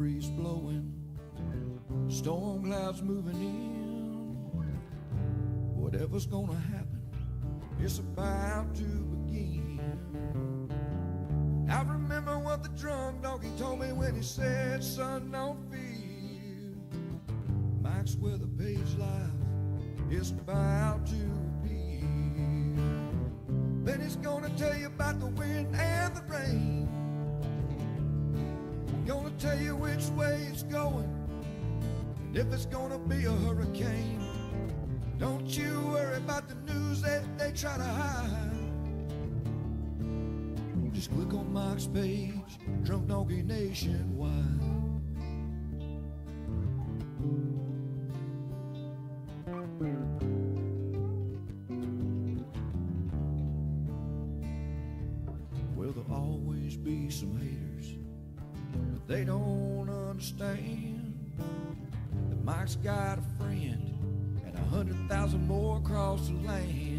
breeze blowing, storm clouds moving in. Whatever's gonna happen, it's about to begin. I remember what the drunk donkey told me when he said, son, don't fear. Mike's where the page life is about to be. Then he's gonna tell you about the wind and the rain. Gonna tell you which way it's going, and if it's gonna be a hurricane. Don't you worry about the news that they try to hide. Just click on Mike's page, Drunk Donkey Nationwide. Well, there'll always be some haters, but they don't understand that Mike's got a friend and 100,000 more across the land.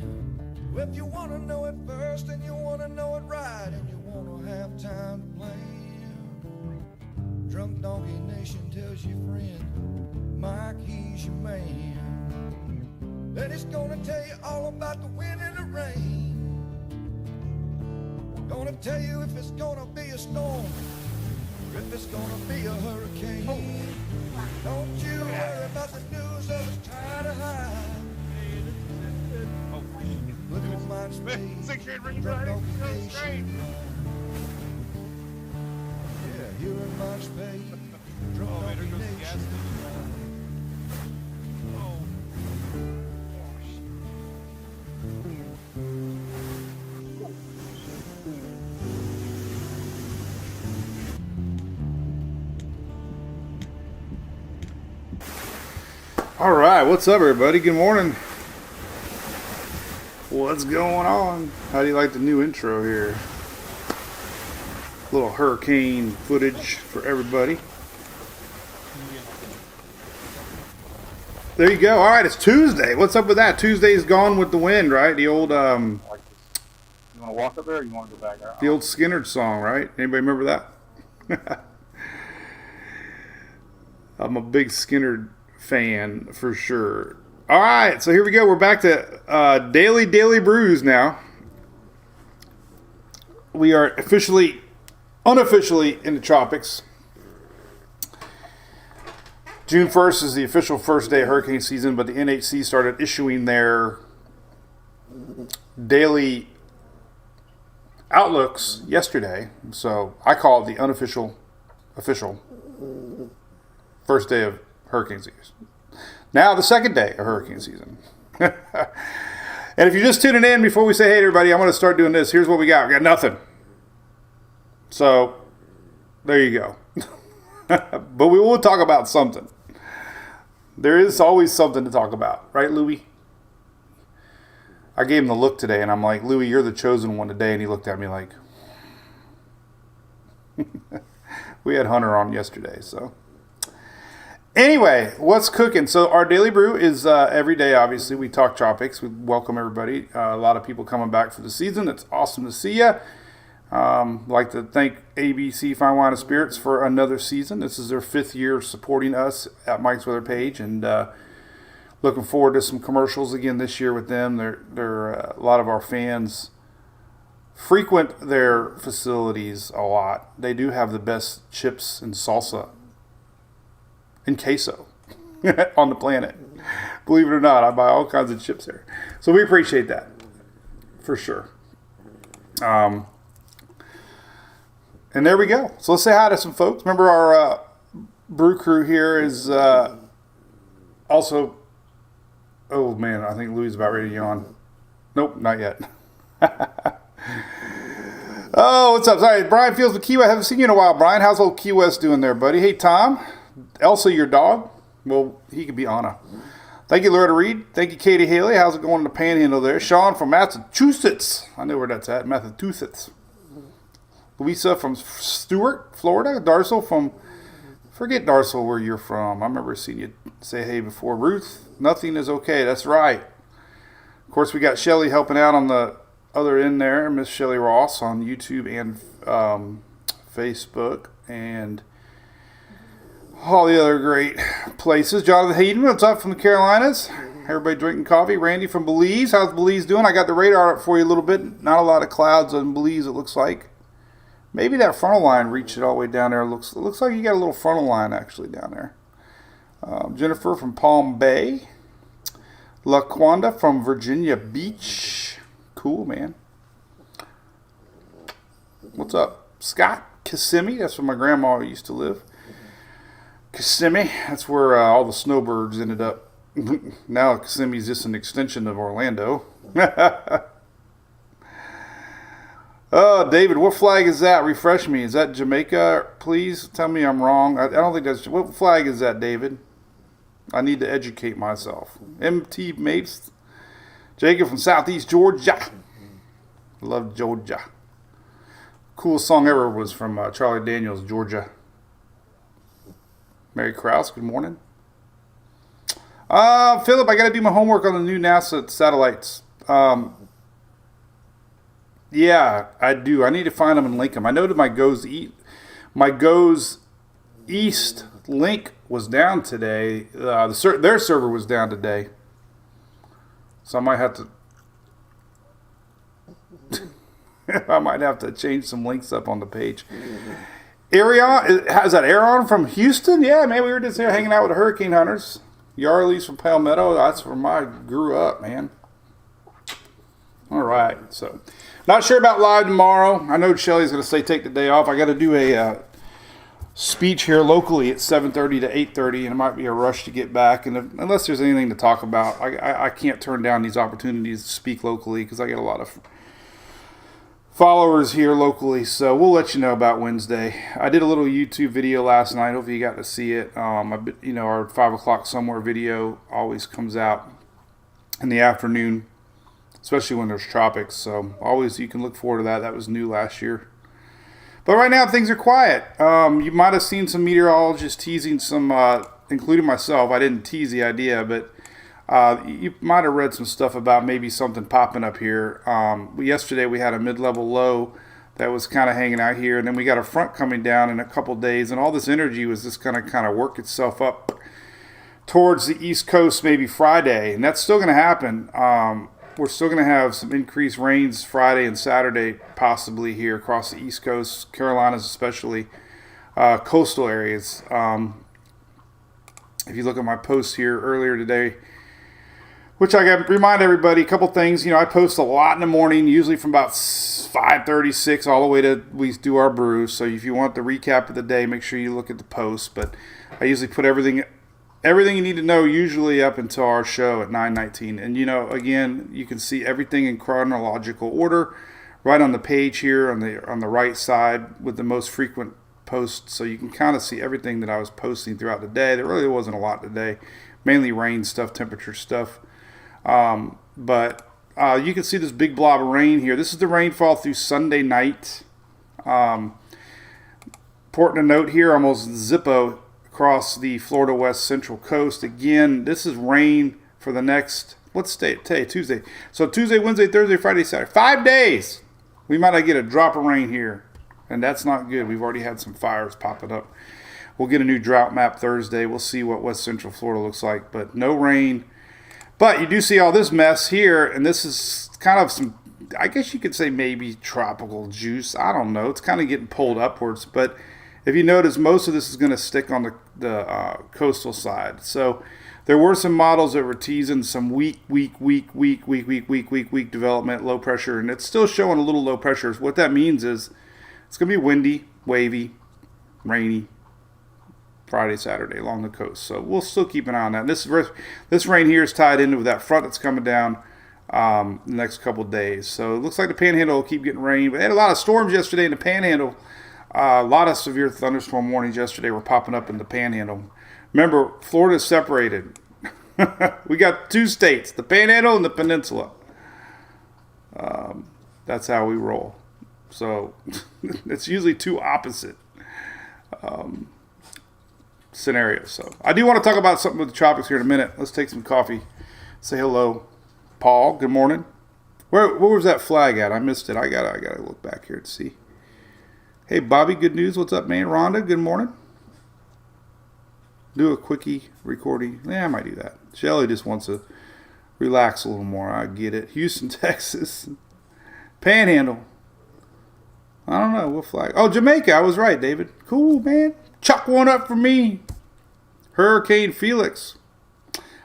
Well, if you want to know it first and you want to know it right and you want to have time to plan, Drunk Donkey Nation tells your friend Mike, he's your man. Then he's gonna tell you all about the wind and the rain. Gonna tell you if it's gonna be a storm or if it's gonna be a hurricane. Don't you worry about the news that was trying to hide. Look on Mike's page, Drunk Donkey Nation. Yeah, here in Mike's page, Drunk Donkey Nation. All right, what's up, everybody? Good morning. What's going on? How do you like the new intro here? Little hurricane footage for everybody. There you go. All right, it's Tuesday. What's up with that? Tuesday's gone with the wind, right? The old You want to walk up there or you want to go back out? the old Skinner song, right? Anybody remember that? I'm a big Skinner fan for sure. All right, so here we go. We're back to daily brews now. We are unofficially in the tropics. June 1st is the official first day of hurricane season, but the NHC started issuing their daily outlooks yesterday. So I call it the official first day of hurricane season. Now the second day of hurricane season. And if you're just tuning in before we say, hey everybody, I'm going to start doing this. Here's what we got. We got nothing. So there you go. But we will talk about something. There is always something to talk about. Right, Louie? I gave him the look today and I'm like, Louie, you're the chosen one today. And he looked at me like, we had Hunter on yesterday, so. Anyway, what's cooking? So our daily brew is every day, obviously. We talk tropics. We welcome everybody. A lot of people coming back for the season. It's awesome to see you. Like to thank ABC Fine Wine and Spirits for another season. This is their 5th year supporting us at Mike's Weather Page, and looking forward to some commercials again this year with them. They're a lot of our fans frequent their facilities a lot. They do have the best chips and salsa and queso on the planet. Believe it or not, I buy all kinds of chips there. So we appreciate that for sure. And there we go. So let's say hi to some folks. Remember our brew crew here is also, oh man, I think Louis is about ready to yawn. Nope, not yet. Oh, what's up? Sorry, Brian Fields with Key West. I haven't seen you in a while, Brian. How's old Key West doing there, buddy? Hey, Tom. Elsa, your dog? Well, he could be Anna. Thank you, Loretta Reed. Thank you, Katie Haley. How's it going in the panhandle there? Sean from Massachusetts. I know where that's at, Massachusetts. Louisa from Stewart, Florida. Darcel from, forget Darcel where you're from. I remember seeing you say hey before. Ruth, nothing is okay. That's right. Of course, we got Shelly helping out on the other end there. Miss Shelly Ross on YouTube and Facebook. And all the other great places. Jonathan Hayden, what's up from the Carolinas? Everybody drinking coffee. Randy from Belize. How's Belize doing? I got the radar up for you a little bit. Not a lot of clouds on Belize, it looks like. Maybe that frontal line reached it all the way down there. It looks like you got a little frontal line actually down there. Jennifer from Palm Bay. LaQuanda from Virginia Beach. Cool, man. What's up? Scott Kissimmee. That's where my grandma used to live. Kissimmee. That's where all the snowbirds ended up. Now Kissimmee is just an extension of Orlando. Oh, David, what flag is that? Refresh me. Is that Jamaica? Please tell me I'm wrong. I don't think that's... What flag is that, David? I need to educate myself. MT Mapes. Jacob from Southeast Georgia. Love Georgia. Coolest song ever was from Charlie Daniels, Georgia. Mary Krause, good morning. Philip, I got to do my homework on the new NASA satellites. Yeah, I do. I need to find them and link them. I know that my Goes East link was down today. Their server was down today. So I might have to change some links up on the page. Arion, is that Aaron from Houston? Yeah, man, we were just here hanging out with the Hurricane Hunters. Yarley's from Palmetto. That's where I grew up, man. All right, so not sure about live tomorrow. I know Shelly's going to say take the day off. I got to do a speech here locally at 7:30 to 8:30, and it might be a rush to get back. And unless there's anything to talk about, I can't turn down these opportunities to speak locally because I get a lot of followers here locally. So we'll let you know about Wednesday. I did a little YouTube video last night. Hopefully you got to see it. Our 5 o'clock somewhere video always comes out in the afternoon, especially when there's tropics. So always you can look forward to that. That was new last year. But right now things are quiet. You might have seen some meteorologists teasing some, including myself. I didn't tease the idea, but you might have read some stuff about maybe something popping up here. Yesterday we had a mid-level low that was kind of hanging out here, and then we got a front coming down in a couple days, and all this energy was just going to kind of work itself up towards the East Coast maybe Friday, and that's still going to happen. We're still going to have some increased rains Friday and Saturday possibly here across the East Coast, Carolinas especially, coastal areas. If you look at my post here earlier today, which I got to remind everybody, a couple things. I post a lot in the morning, usually from about 5:36 all the way to we do our brew. So if you want the recap of the day, make sure you look at the post. But I usually put everything you need to know usually up until our show at 9:19. And again, you can see everything in chronological order right on the page here on the right side with the most frequent posts. So you can kind of see everything that I was posting throughout the day. There really wasn't a lot today, mainly rain stuff, temperature stuff. But you can see this big blob of rain here. This is the rainfall through Sunday night. Important to note here, almost Zippo across the Florida West Central Coast. Again, this is rain for the next, what's today? Tuesday. So Tuesday, Wednesday, Thursday, Friday, Saturday. 5 days. We might not get a drop of rain here. And that's not good. We've already had some fires popping up. We'll get a new drought map Thursday. We'll see what West Central Florida looks like. But no rain. But you do see all this mess here. And this is kind of some, I guess you could say maybe tropical juice. I don't know. It's kind of getting pulled upwards. But if you notice, most of this is going to stick on the coastal side. So there were some models that were teasing some weak development, low pressure. And it's still showing a little low pressure. What that means is it's going to be windy, wavy, rainy Friday, Saturday along the coast. So we'll still keep an eye on that. And this rain here is tied into that front that's coming down the next couple of days. So it looks like the Panhandle will keep getting rain. But they had a lot of storms yesterday in the Panhandle. A lot of severe thunderstorm warnings yesterday were popping up in the Panhandle. Remember, Florida's separated. We got two states, the Panhandle and the Peninsula. That's how we roll. So it's usually two opposite scenarios. So I do want to talk about something with the tropics here in a minute. Let's take some coffee. Say hello, Paul. Good morning. Where was that flag at? I missed it. I gotta look back here to see. Hey, Bobby. Good news. What's up, man? Rhonda. Good morning. Do a quickie recording. Yeah, I might do that. Shelly just wants to relax a little more. I get it. Houston, Texas. Panhandle. I don't know. What flag? Oh, Jamaica. I was right, David. Cool, man. Chuck one up for me. Hurricane Felix.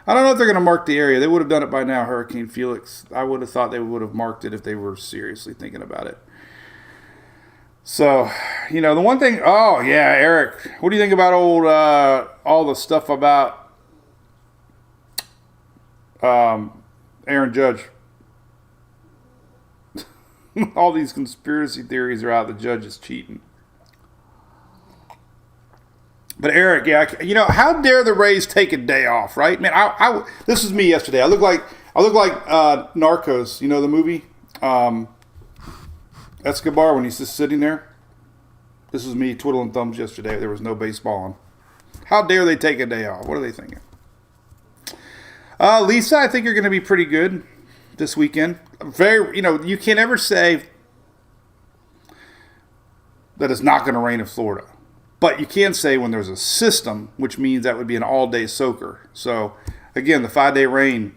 I don't know if they're going to mark the area. They would have done it by now, Hurricane Felix. I would have thought they would have marked it if they were seriously thinking about it. So, the one thing... Oh, yeah, Eric. What do you think about all the stuff about Aaron Judge? All these conspiracy theories are out. The judge is cheating. But Eric, yeah, how dare the Rays take a day off, right? Man, this was me yesterday. I look like Narcos, the movie Escobar when he's just sitting there. This was me twiddling thumbs yesterday. There was no baseball on. How dare they take a day off? What are they thinking? Lisa, I think you're going to be pretty good this weekend. You can't ever say that it's not going to rain in Florida. But you can say when there's a system, which means that would be an all-day soaker. So, again, the 5-day rain,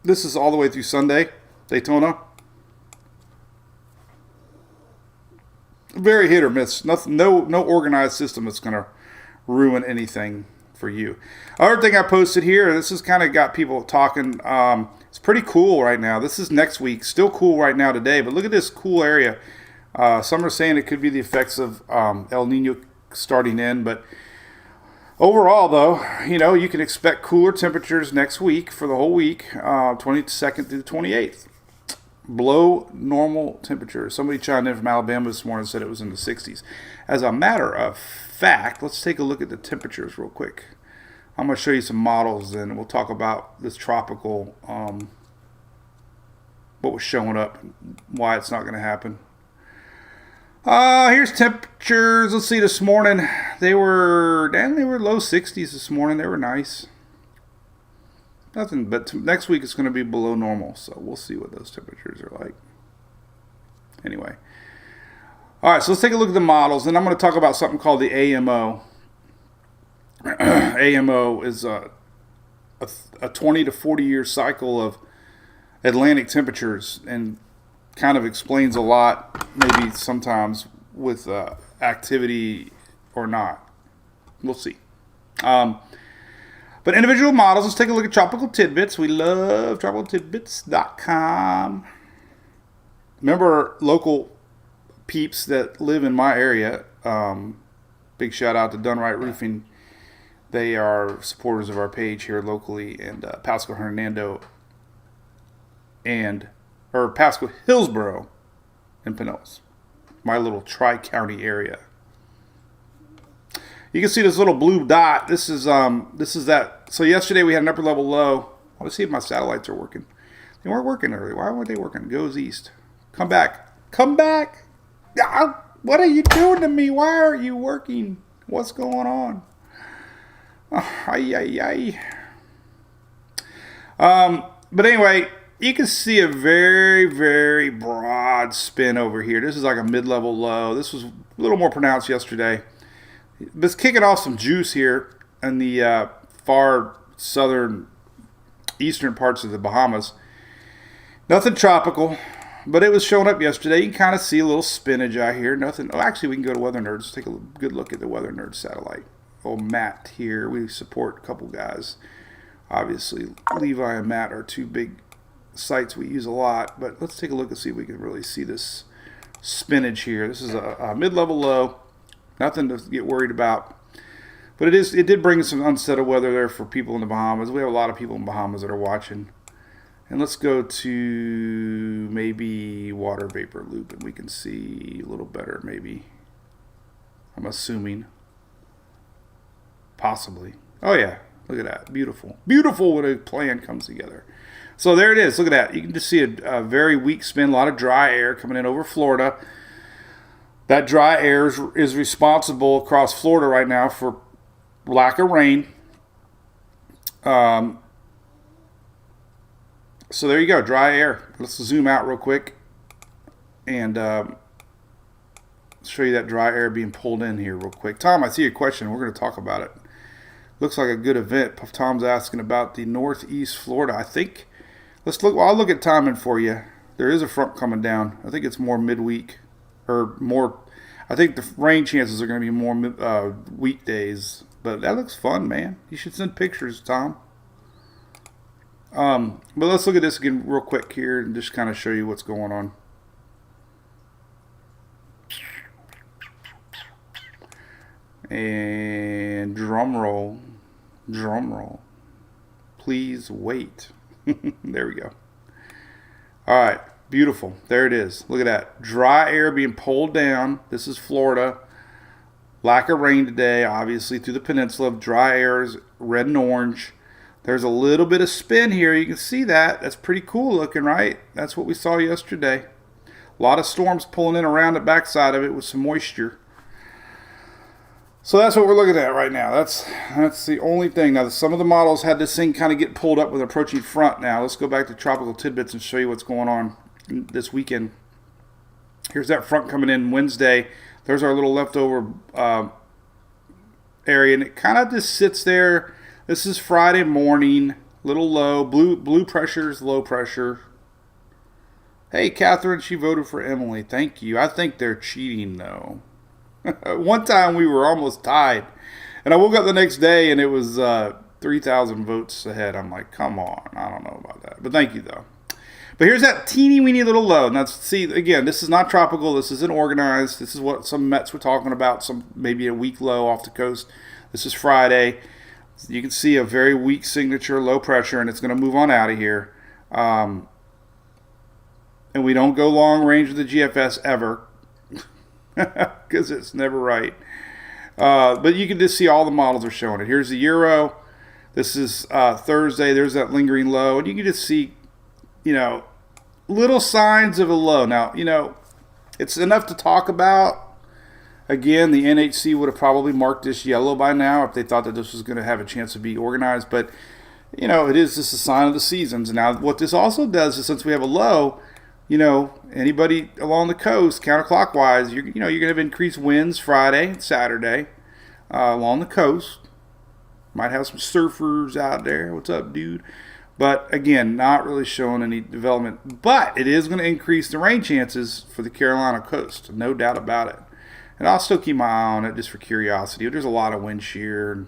this is all the way through Sunday, Daytona. Very hit or miss. Nothing, no organized system that's going to ruin anything for you. Other thing I posted here, this has kind of got people talking. It's pretty cool right now. This is next week. Still cool right now today, but look at this cool area. Some are saying it could be the effects of El Nino starting in, but overall, though, you can expect cooler temperatures next week for the whole week, 22nd through the 28th. Below normal temperatures. Somebody chimed in from Alabama this morning and said it was in the 60s. As a matter of fact, let's take a look at the temperatures real quick. I'm going to show you some models, and we'll talk about this tropical, what was showing up, why it's not going to happen. Here's temperatures. Let's see, this morning, they were low 60s this morning. They were nice. Nothing, but next week it's going to be below normal, so we'll see what those temperatures are like. Anyway. All right, so let's take a look at the models, and I'm going to talk about something called the AMO. AMO is a 20 to 40 year cycle of Atlantic temperatures, and kind of explains a lot, maybe sometimes with activity or not. We'll see. But individual models, let's take a look at Tropical Tidbits. We love tropicaltidbits.com. Remember local peeps that live in my area. Big shout out to Dunright Roofing. They are supporters of our page here locally, and Pasco Hernando or Pasco Hillsboro and Pinellas, my little tri-county area. You can see this little blue dot. This is that. So yesterday we had an upper level low. I want to see if my satellites are working. They weren't working earlier. Why weren't they working? Goes east. Come back. Come back. What are you doing to me? Why aren't you working? What's going on? But anyway, you can see a very, very broad spin over here. This is like a mid-level low. This was a little more pronounced yesterday. But it's kicking off some juice here in the far southern, eastern parts of the Bahamas. Nothing tropical, but it was showing up yesterday. You can kind of see a little spinach out here. Nothing. Oh, actually, we can go to Weather Nerds. Take a good look at the Weather Nerds satellite. Oh, Matt here. We support a couple guys. Obviously, Levi and Matt are two big sites we use a lot. But let's take a look and see if we can really see this spinach here. This is a mid-level low. Nothing to get worried about. But it did bring some unsettled weather there for people in the Bahamas. We have a lot of people in the Bahamas that are watching. And let's go to maybe water vapor loop, and we can see a little better maybe. I'm assuming. Possibly. Oh yeah, look at that. Beautiful. Beautiful when a plan comes together. So there it is. Look at that. You can just see a very weak spin, a lot of dry air coming in over Florida. That dry air is responsible across Florida right now for lack of rain. So there you go, dry air. Let's zoom out real quick and show you that dry air being pulled in here real quick. Tom, I see your question. We're going to talk about it. Looks like a good event. Tom's asking about the Northeast Florida. I think, let's look. Well, I'll look at timing for you. There is a front coming down. I think it's more midweek or more. I think the rain chances are going to be more weekdays. But that looks fun, man. You should send pictures, Tom. But let's look at this again real quick here and just kind of show you what's going on. And drum roll. Please wait. There we go. All right, beautiful. There it is. Look at that. Dry air being pulled down. This is Florida. Lack of rain today, obviously, through the peninsula. Dry air is red and orange. There's a little bit of spin here. You can see that. That's pretty cool looking, right? That's what we saw yesterday. A lot of storms pulling in around the backside of it with some moisture. So that's what we're looking at right now. That's the only thing. Now, some of the models had this thing kind of get pulled up with an approaching front now. Let's go back to Tropical Tidbits and show you what's going on this weekend. Here's that front coming in Wednesday. There's our little leftover area, and it kind of just sits there. This is Friday morning, little low. Blue pressure is low pressure. Hey, Catherine, she voted for Emily. Thank you. I think they're cheating, though. One time we were almost tied, and I woke up the next day, and it was 3,000 votes ahead. I'm like, come on. I don't know about that. But thank you, though. But here's that teeny weeny little low. Now, see, again, this is not tropical. This isn't organized. This is what some Mets were talking about, some maybe a weak low off the coast. This is Friday. You can see a very weak signature, low pressure, and it's going to move on out of here. And we don't go long range with the GFS ever because it's never right. But you can just see all the models are showing it. Here's the Euro. This is Thursday. There's that lingering low. And you can just see, little signs of a low. Now, it's enough to talk about. Again, the NHC would have probably marked this yellow by now if they thought that this was going to have a chance to be organized. But, it is just a sign of the seasons. Now, what this also does is since we have a low, anybody along the coast, counterclockwise, you're going to have increased winds Friday and Saturday along the coast. Might have some surfers out there. What's up, dude? But, again, not really showing any development. But it is going to increase the rain chances for the Carolina coast. No doubt about it. And I'll still keep my eye on it just for curiosity. There's a lot of wind shear.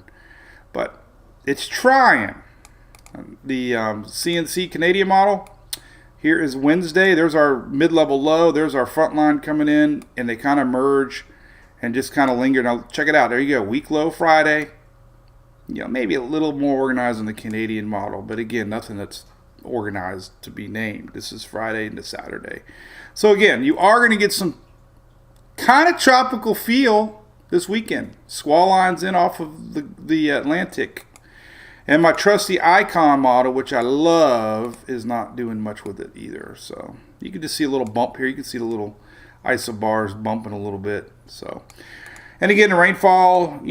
But it's trying. The CNC Canadian model. Here is Wednesday. There's our mid-level low. There's our front line coming in. And they kind of merge and just kind of linger. Now, check it out. There you go. Weak low Friday. Maybe a little more organized than the Canadian model. But again, nothing that's organized to be named. This is Friday into Saturday. So again, you are going to get some kind of tropical feel this weekend. Squall lines in off of the Atlantic. And my trusty Icon model, which I love, is not doing much with it either. So you can just see a little bump here. You can see the little isobars bumping a little bit. So, and again, the rainfall,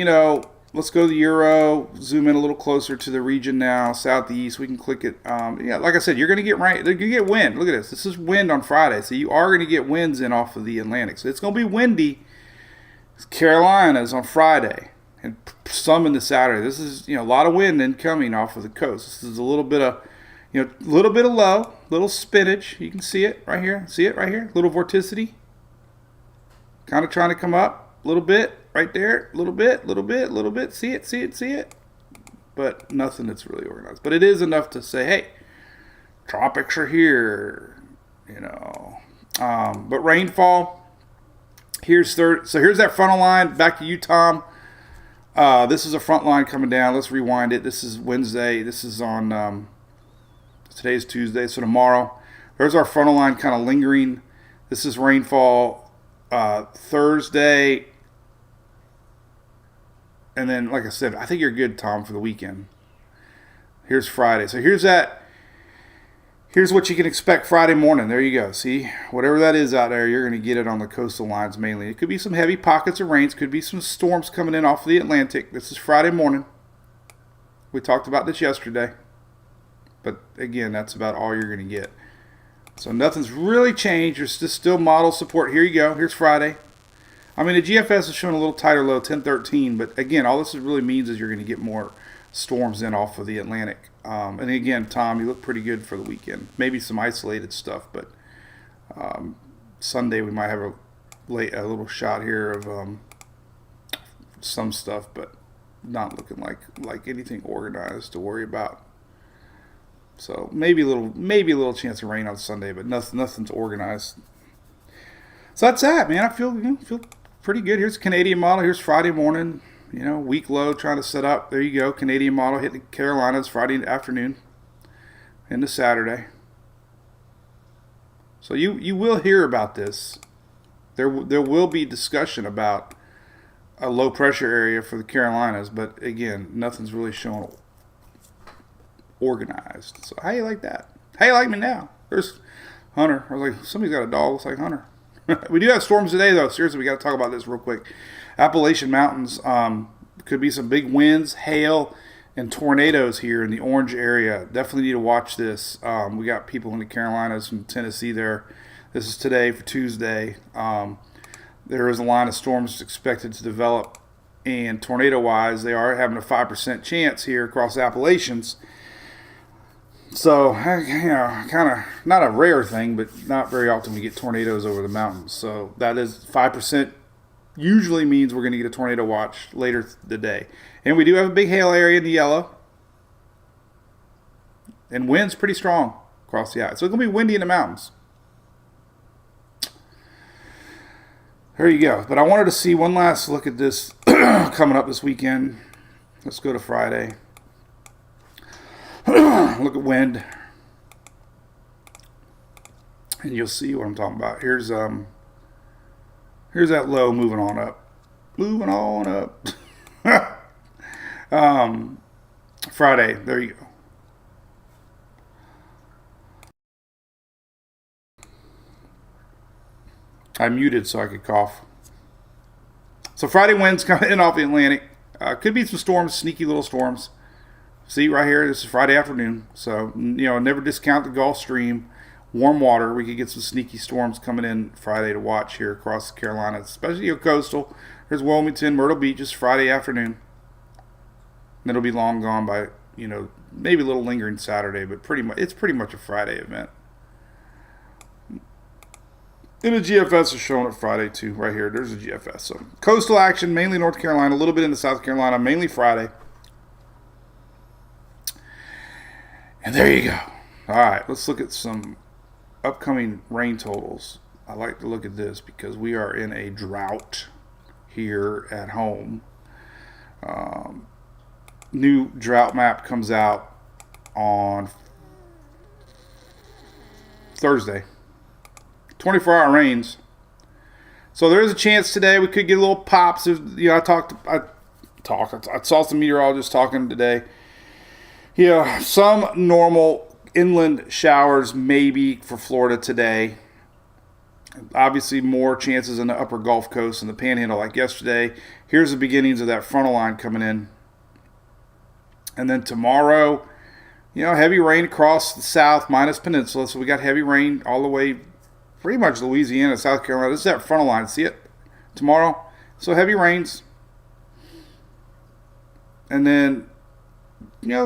let's go to the Euro, zoom in a little closer to the region now, southeast. We can click it. Like I said, you're going to get rain. You're going to get wind. Look at this. This is wind on Friday. So you are going to get winds in off of the Atlantic. So it's going to be windy. Carolinas on Friday and some into Saturday. This is, a lot of wind incoming off of the coast. This is a little bit of, low, little spinach. You can see it right here. See it right here? Little vorticity. Kind of trying to come up a little bit. Right there, little bit. See it. But nothing that's really organized. But it is enough to say, hey, tropics are here, But rainfall, here's that frontal line. Back to you, Tom. This is a front line coming down. Let's rewind it. This is Wednesday. This is on, today's Tuesday, so tomorrow. There's our frontal line kind of lingering. This is rainfall Thursday. And then, like I said, I think you're good, Tom, for the weekend. Here's Friday. So here's what you can expect Friday morning. There you go. See, whatever that is out there, you're going to get it on the coastal lines mainly. It could be some heavy pockets of rains. Could be some storms coming in off of the Atlantic. This is Friday morning. We talked about this yesterday. But, again, that's about all you're going to get. So nothing's really changed. There's just still model support. Here you go. Here's Friday. I mean, the GFS is showing a little tighter low, 1013, but again, all this really means is you're going to get more storms in off of the Atlantic. And again, Tom, you look pretty good for the weekend. Maybe some isolated stuff, but Sunday we might have a little shot here of some stuff, but not looking like anything organized to worry about. So maybe a little chance of rain on Sunday, but nothing's organized. So that's that, man. I feel pretty good. Here's the Canadian model. Here's Friday morning. Week low trying to set up. There you go. Canadian model hit the Carolinas Friday afternoon into Saturday. So you will hear about this. There will be discussion about a low pressure area for the Carolinas, but again, nothing's really showing organized. So how you like that? How you like me now? There's Hunter. I was like, somebody's got a dog. Looks like Hunter. We do have storms today, though. Seriously, we got to talk about this real quick. Appalachian Mountains, could be some big winds, hail, and tornadoes here in the Orange area. Definitely need to watch this. We got people in the Carolinas from Tennessee there. This is today for Tuesday. There is a line of storms expected to develop, and tornado-wise, they are having a 5% chance here across the Appalachians. So, kind of not a rare thing, but not very often we get tornadoes over the mountains. So that is 5%. Usually means we're going to get a tornado watch later today. And we do have a big hail area in the yellow. And wind's pretty strong across the eye. So it's going to be windy in the mountains. There you go. But I wanted to see one last look at this coming up this weekend. Let's go to Friday. Look at wind. And you'll see what I'm talking about. Here's that low moving on up. Moving on up. Friday, there you go. I muted so I could cough. So Friday winds coming in off the Atlantic. Could be some storms, sneaky little storms. See right here, this is Friday afternoon. So, never discount the Gulf Stream. Warm water. We could get some sneaky storms coming in Friday to watch here across the Carolinas, especially coastal. There's Wilmington, Myrtle Beach, just Friday afternoon. And it'll be long gone by, maybe a little lingering Saturday, but it's pretty much a Friday event. And the GFS is showing up Friday too, right here. There's a GFS. So coastal action, mainly North Carolina, a little bit into South Carolina, mainly Friday. And there you go. All right, let's look at some upcoming rain totals. I like to look at this because we are in a drought here at home. New drought map comes out on Thursday. 24-hour rains. So there is a chance today we could get a little pops. I saw some meteorologists talking today. Some normal inland showers maybe for Florida today. Obviously more chances in the upper Gulf Coast and the Panhandle like yesterday. Here's the beginnings of that frontal line coming in. And then tomorrow, heavy rain across the south minus peninsula. So we got heavy rain all the way pretty much Louisiana, South Carolina. This is that frontal line. See it? Tomorrow. So heavy rains. And then,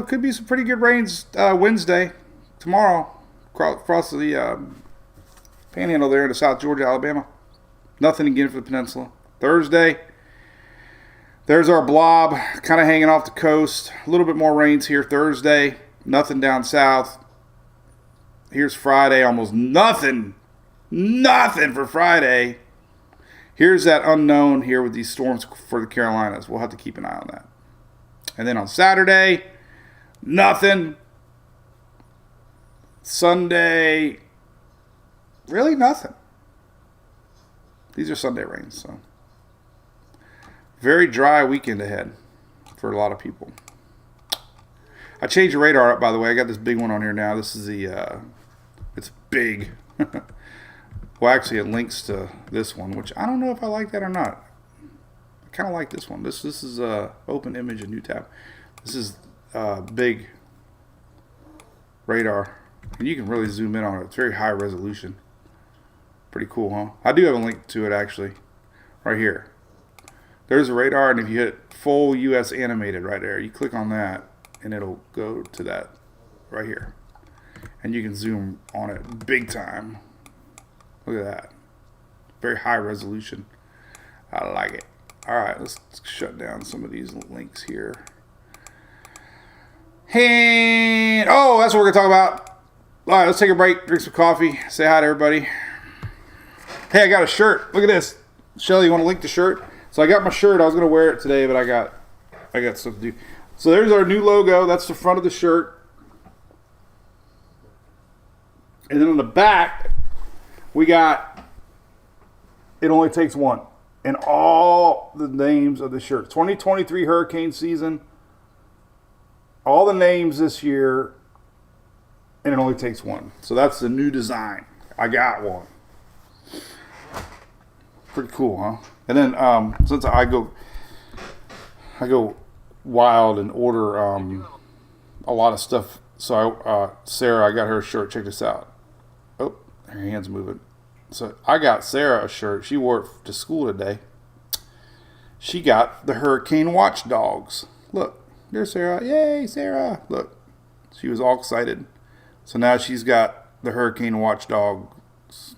could be some pretty good rains Wednesday, tomorrow, across the Panhandle there into South Georgia, Alabama. Nothing again for the peninsula. Thursday, there's our blob kind of hanging off the coast. A little bit more rains here Thursday. Nothing down south. Here's Friday, almost nothing. Nothing for Friday. Here's that unknown here with these storms for the Carolinas. We'll have to keep an eye on that. And then on Saturday, nothing. Sunday, really nothing. These are Sunday rains, so very dry weekend ahead for a lot of people. I changed the radar up, by the way. I got this big one on here now. This is it's big. Well, actually, it links to this one, which I don't know if I like that or not. I kind of like this one. This is open image, a new tab. This is big radar, and you can really zoom in on it. It's very high resolution. Pretty cool, huh? I do have a link to it, actually. right here. There's a radar, and if you hit full U.S. animated right there, you click on that, and it'll go to that right here. And you can zoom on it big time. Look at that. Very high resolution. I like it. All right, let's shut down some of these links here. And, oh, that's what we're going to talk about. All right, let's take a break, drink some coffee, say hi to everybody. Hey, I got a shirt. Look at this. Shelly, you want to link the shirt? So I got my shirt. I was going to wear it today, but I got stuff to do. So there's our new logo. That's the front of the shirt. And then on the back, we got It Only Takes One. And all the names of the shirt. 2023 hurricane season. All the names this year. And it only takes one. So that's the new design. I got one. Pretty cool, huh? And then since I go wild and order a lot of stuff. So Sarah, I got her a shirt. Check this out. Oh, her hand's moving. So I got Sarah a shirt. She wore it to school today. She got the Hurricane Watchdogs. Look, there's Sarah. Yay, Sarah. Look, she was all excited. So now she's got the Hurricane Watchdogs.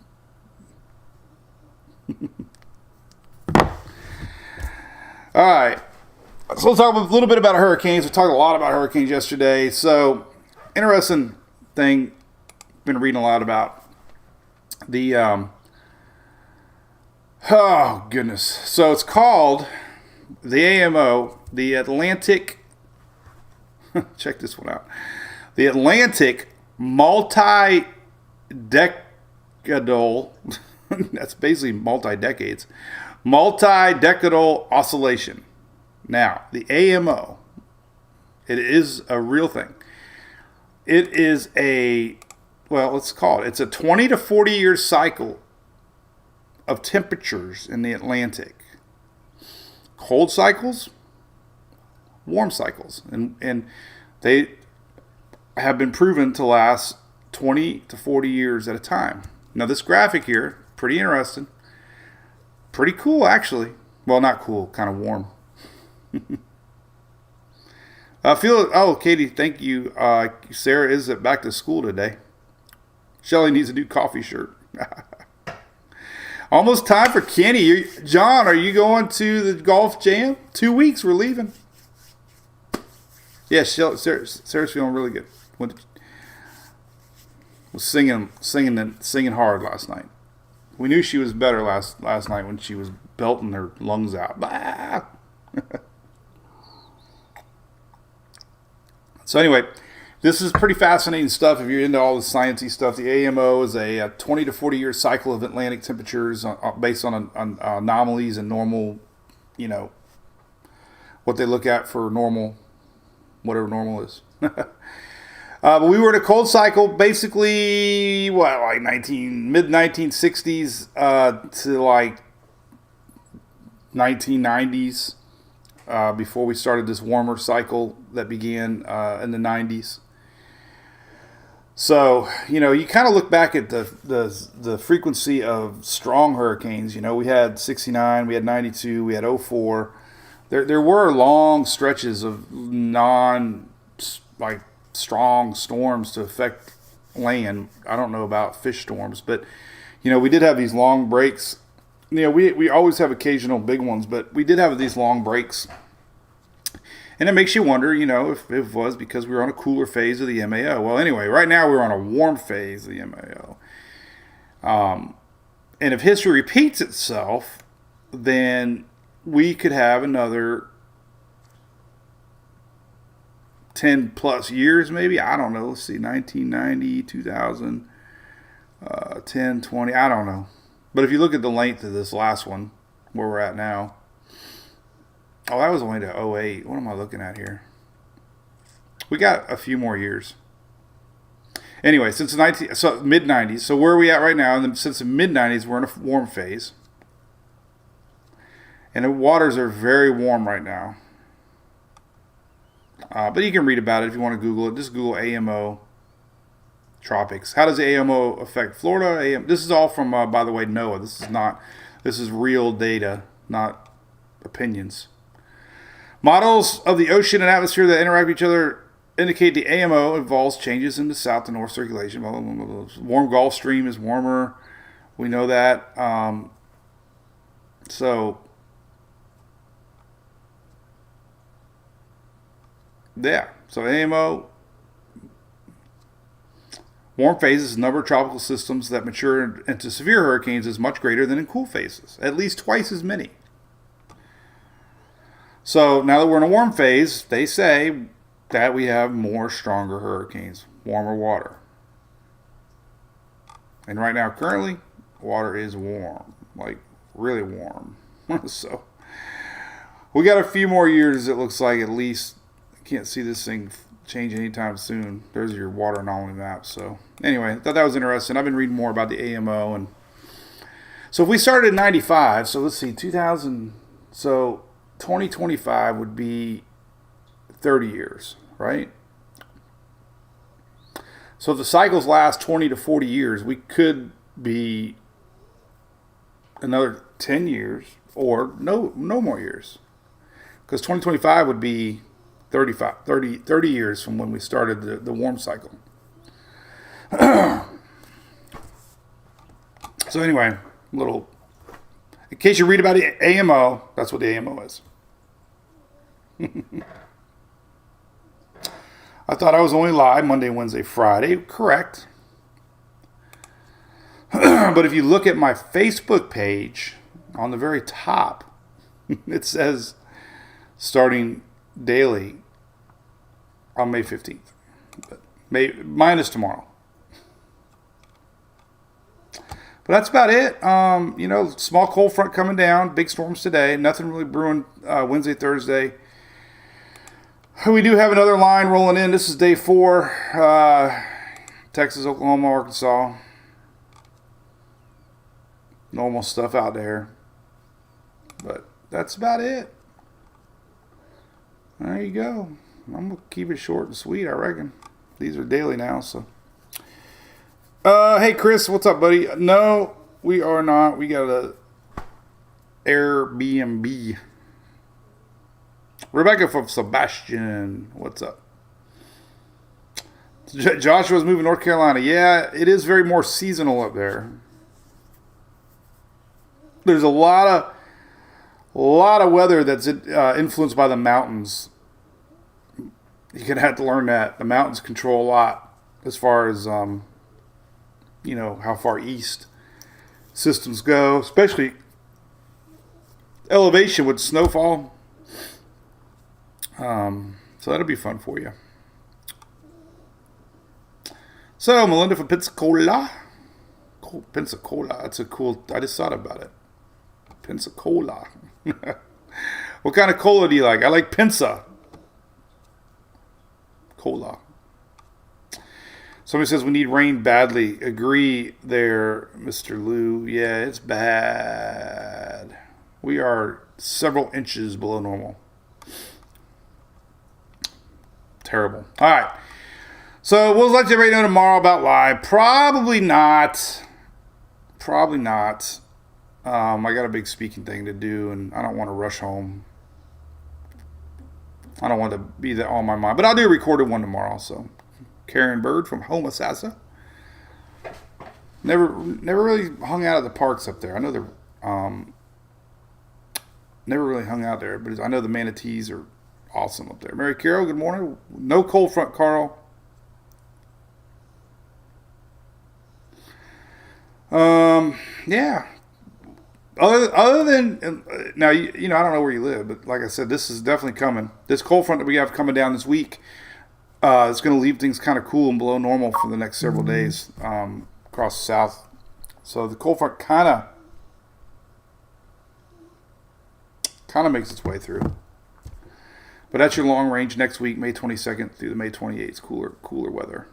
All right. So let's talk a little bit about hurricanes. We talked a lot about hurricanes yesterday. So interesting thing. Been reading a lot about the oh goodness. So it's called the AMO, the Atlantic. Check this one out. The Atlantic multi-decadal. That's basically multi-decades. Multi-decadal oscillation. Now, the AMO, it is a real thing. It is let's call it. It's a 20 to 40 year cycle of temperatures in the Atlantic. Cold cycles, warm cycles. And they have been proven to last 20 to 40 years at a time. Now, this graphic here, pretty interesting. Pretty cool, actually. Well, not cool, kind of warm. Katie, thank you. Sarah is back to school today. Shelly needs a new coffee shirt. Almost time for Kenny. John, are you going to the golf jam? 2 weeks, we're leaving. Yeah, Sarah's feeling really good. Was singing hard last night. We knew she was better last night when she was belting her lungs out. So anyway, this is pretty fascinating stuff if you're into all the sciencey stuff. The AMO is a 20 to 40 year cycle of Atlantic temperatures based on anomalies and normal, what they look at for normal, whatever normal is. But we were in a cold cycle, basically, mid 1960s to like 1990s. Before we started this warmer cycle that began in the 90s. So, you kind of look back at the frequency of strong hurricanes. We had 69, we had 92, we had 04. There were long stretches of strong storms to affect land. I don't know about fish storms, but, we did have these long breaks. We always have occasional big ones, but we did have these long breaks. And it makes you wonder, if it was because we were on a cooler phase of the MAO. Well, anyway, right now we're on a warm phase of the MAO. And if history repeats itself, then we could have another 10 plus years maybe. I don't know. Let's see, 1990, 2000, 10, 20, I don't know. But if you look at the length of this last one, where we're at now. Oh, that was only to 08. What am I looking at here? We got a few more years. Anyway, since the mid-90s. So where are we at right now? And since the mid-90s, we're in a warm phase. And the waters are very warm right now. But you can read about it if you want to Google it. Just Google AMO tropics. How does AMO affect Florida? This is all from, by the way, NOAA. This is real data not opinions. Models of the ocean and atmosphere that interact with each other indicate the AMO involves changes in the south to north circulation. Blah, blah, blah, blah. Warm Gulf Stream is warmer. We know that. So AMO, warm phases, the number of tropical systems that mature into severe hurricanes is much greater than in cool phases, at least twice as many. So now that we're in a warm phase, they say that we have more stronger hurricanes, warmer water. And right now, currently, water is warm, like really warm. So we got a few more years, it looks like, at least. I can't see this thing change anytime soon. There's your water anomaly map. So anyway, I thought that was interesting. I've been reading more about the AMO. And so if we started in 95, so let's see, 2000, so 2025 would be 30 years, right? So if the cycles last 20 to 40 years, we could be another 10 years or no more years. Because 2025 would be 30 years from when we started the warm cycle. So anyway, in case you read about the AMO, that's what the AMO is. I thought I was only live Monday, Wednesday, Friday. Correct. But if you look at my Facebook page, on the very top, it says starting daily on May 15th. But minus tomorrow. But that's about it. Small cold front coming down. Big storms today. Nothing really brewing Wednesday, Thursday. We do have another line rolling in. This is day 4. Texas, Oklahoma, Arkansas. Normal stuff out there. But that's about it. There you go. I'm going to keep it short and sweet, I reckon. These are daily now, so. Hey, Chris, what's up, buddy? No, we are not. We got a Airbnb. Rebecca from Sebastian, what's up? Joshua's moving to North Carolina. Yeah, it is very more seasonal up there. There's a lot of weather that's influenced by the mountains. You're going to have to learn that. The mountains control a lot as far as, how far east systems go, especially elevation with snowfall. So that'll be fun for you. So, Melinda from Pensacola. Pensacola. That's a cool, I just thought about it. Pensacola. What kind of cola do you like? I like Pensa. Cola. Somebody says we need rain badly. Agree there, Mr. Lou. Yeah, it's bad. We are several inches below normal. Terrible. All right. So we'll let everybody know tomorrow about live. Probably not. I got a big speaking thing to do, and I don't want to rush home. I don't want to be there on my mind. But I'll do a recorded one tomorrow. So, Karen Bird from Homosassa. Never really hung out at the parks up there. I know they're never really hung out there, but I know the manatees are awesome up there. Mary Carroll, good morning. No cold front, Carl. Yeah. Other than now, I don't know where you live, but like I said, this is definitely coming. This cold front that we have coming down this week, it's going to leave things kind of cool and below normal for the next several days across the south. So the cold front kind of makes its way through. But that's your long range next week, May 22nd through the May 28th. Cooler weather.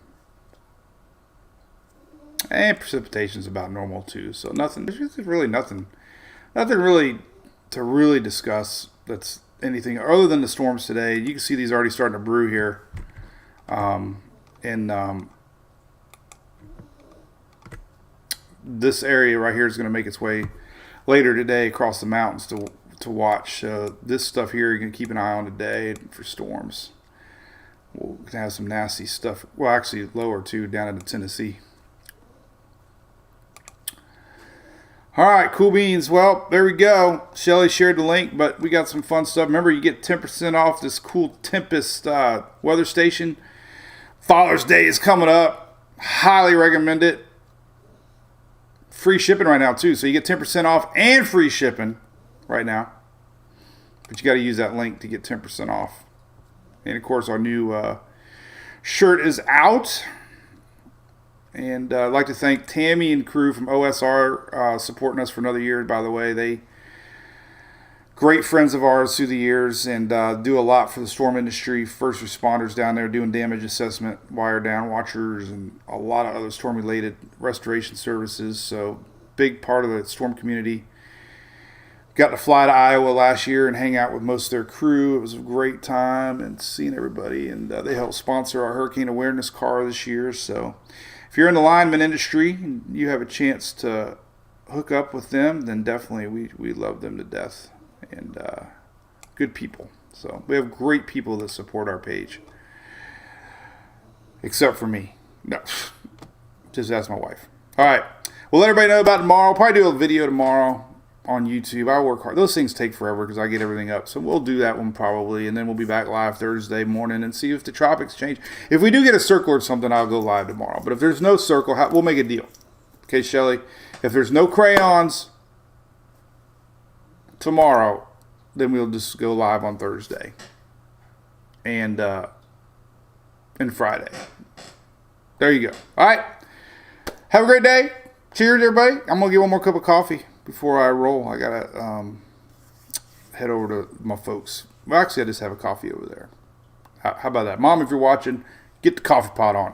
And precipitation's about normal too. So nothing. There's really nothing really to really discuss that's anything other than the storms today. You can see these already starting to brew here. This area right here is going to make its way later today across the mountains to to watch. This stuff here, you're going to keep an eye on today for storms. We'll have some nasty stuff. Well, actually lower too, down into Tennessee. All right, cool beans. Well, there we go. Shelly shared the link, but we got some fun stuff. Remember, you get 10% off this cool Tempest weather station. Father's Day is coming up. Highly recommend it. Free shipping right now, too. So you get 10% off and free shipping right now. But you got to use that link to get 10% off. And, of course, our new shirt is out. And I'd like to thank Tammy and crew from OSR supporting us for another year, by the way. They great friends of ours through the years and do a lot for the storm industry. First responders down there doing damage assessment, wire down watchers, and a lot of other storm-related restoration services. So big part of the storm community. Got to fly to Iowa last year and hang out with most of their crew. It was a great time and seeing everybody. And they helped sponsor our hurricane awareness car this year. So if you're in the lineman industry and you have a chance to hook up with them, then definitely we love them to death. And good people. So we have great people that support our page. Except for me. No. Just ask my wife. All right. We'll let everybody know about tomorrow. I'll probably do a video tomorrow on YouTube. I work hard. Those things take forever because I get everything up. So we'll do that one probably. And then we'll be back live Thursday morning and see if the tropics change. If we do get a circle or something, I'll go live tomorrow. But if there's no circle, we'll make a deal. Okay, Shelly? If there's no crayons tomorrow, then we'll just go live on Thursday and Friday. There you go. All right. Have a great day. Cheers, everybody. I'm going to get one more cup of coffee before I roll. I got to head over to my folks. Well, actually, I just have a coffee over there. How about that? Mom, if you're watching, get the coffee pot on.